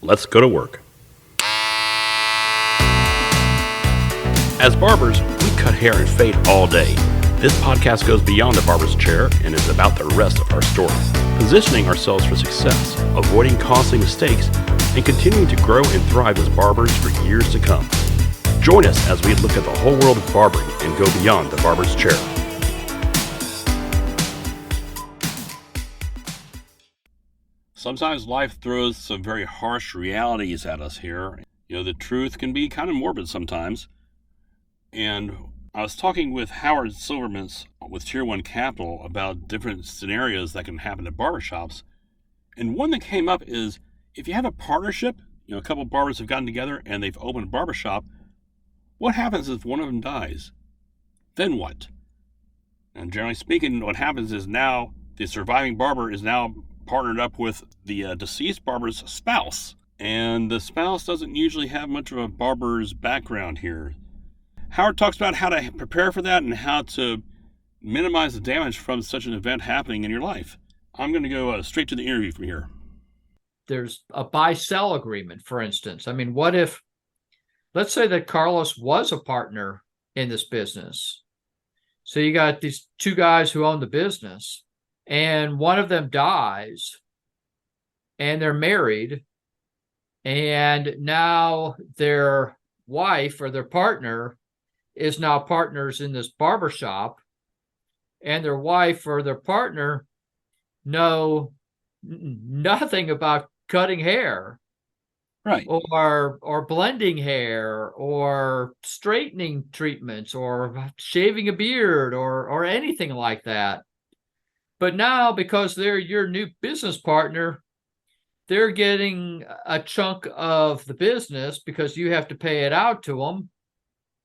Let's go to work. As barbers, we cut hair and fade all day. This podcast goes beyond the barber's chair and is about the rest of our story, positioning ourselves for success, avoiding costly mistakes, and continuing to grow and thrive as barbers for years to come. Join us as we look at the whole world of barbering and go beyond the barber's chair. Sometimes life throws some very harsh realities at us here. The truth can be kind of morbid sometimes. And I was talking with Howard Silvermintz with Tier 1 Capital about different scenarios that can happen at barbershops. And one that came up is if you have a partnership, a couple of barbers have gotten together and they've opened a barbershop, what happens if one of them dies? Then what? And generally speaking, what happens is now the surviving barber is now partnered up with the deceased barber's spouse. And the spouse doesn't usually have much of a barber's background here. Howard talks about how to prepare for that and how to minimize the damage from such an event happening in your life. I'm going to go straight to the interview from here. There's a buy-sell agreement, for instance. I mean, what if, let's say that Carlos was a partner in this business. So you got these two guys who own the business, and one of them dies, and they're married, and now their wife or their partner is now partners in this barbershop, and their wife or their partner know nothing about cutting hair, right, or blending hair, or straightening treatments, or shaving a beard, or anything like that. But now, because they're your new business partner, they're getting a chunk of the business because you have to pay it out to them,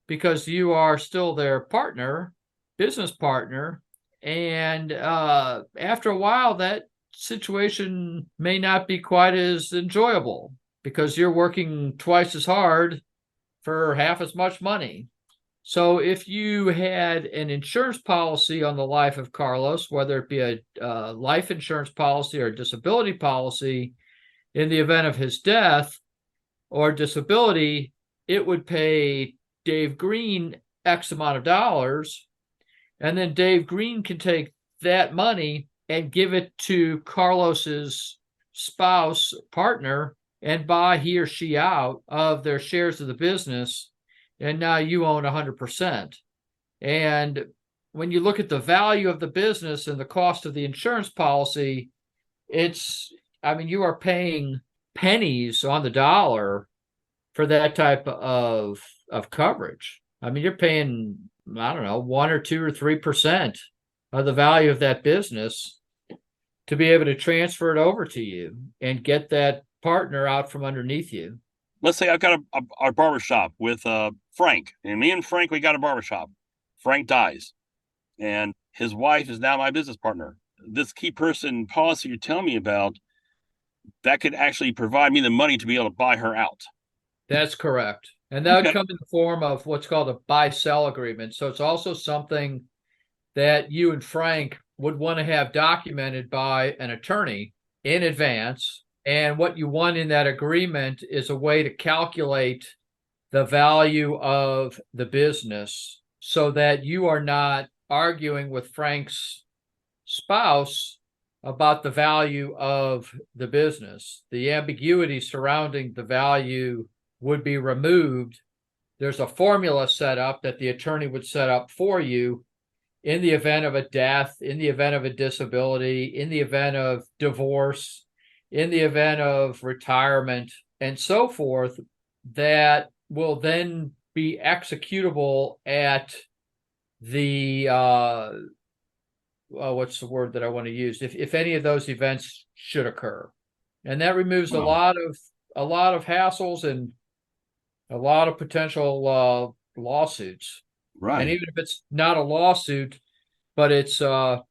because you are still their partner, business partner. And after a while, that situation may not be quite as enjoyable because you're working twice as hard for half as much money. So if you had an insurance policy on the life of Carlos, whether it be a life insurance policy or a disability policy, in the event of his death or disability, it would pay Dave Green X amount of dollars, and then Dave Green can take that money and give it to Carlos's spouse, partner, and buy he or she out of their shares of the business, and now you own 100%. And when you look at the value of the business and the cost of the insurance policy, you are paying pennies on the dollar for that type of coverage. You're paying, 1 or 2 or 3% of the value of that business to be able to transfer it over to you and get that partner out from underneath you. Let's say I've got a barbershop with Frank, and me and Frank, we got a barbershop. Frank dies, and his wife is now my business partner. This key person policy you're telling me about, that could actually provide me the money to be able to buy her out. That's correct. And that would come in the form of what's called a buy-sell agreement. So it's also something that you and Frank would want to have documented by an attorney in advance. And what you want in that agreement is a way to calculate the value of the business so that you are not arguing with Frank's spouse about the value of the business. The ambiguity surrounding the value would be removed. There's a formula set up that the attorney would set up for you in the event of a death, in the event of a disability, in the event of divorce, in the event of retirement, and so forth, that will then be executable at the what's the word that I want to use? If any of those events should occur, and that removes a lot of hassles and a lot of potential lawsuits. Right. And even if it's not a lawsuit, but it's a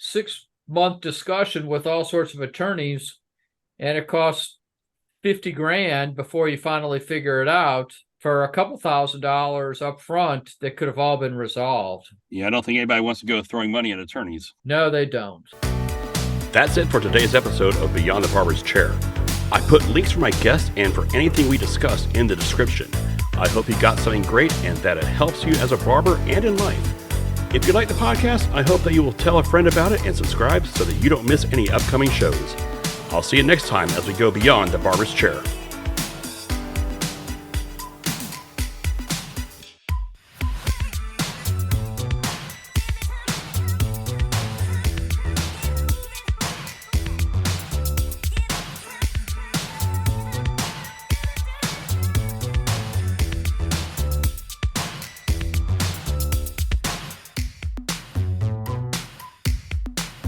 6-month discussion with all sorts of attorneys, and it costs $50,000 before you finally figure it out, for a couple $1,000s up front that could have all been resolved. Yeah, I don't think anybody wants to go throwing money at attorneys. No, they don't. That's it for today's episode of Beyond the Barber's Chair. I put links for my guests and for anything we discussed in the description. I hope you got something great and that it helps you as a barber and in life. If you like the podcast, I hope that you will tell a friend about it and subscribe so that you don't miss any upcoming shows. I'll see you next time as we go beyond the barber's chair.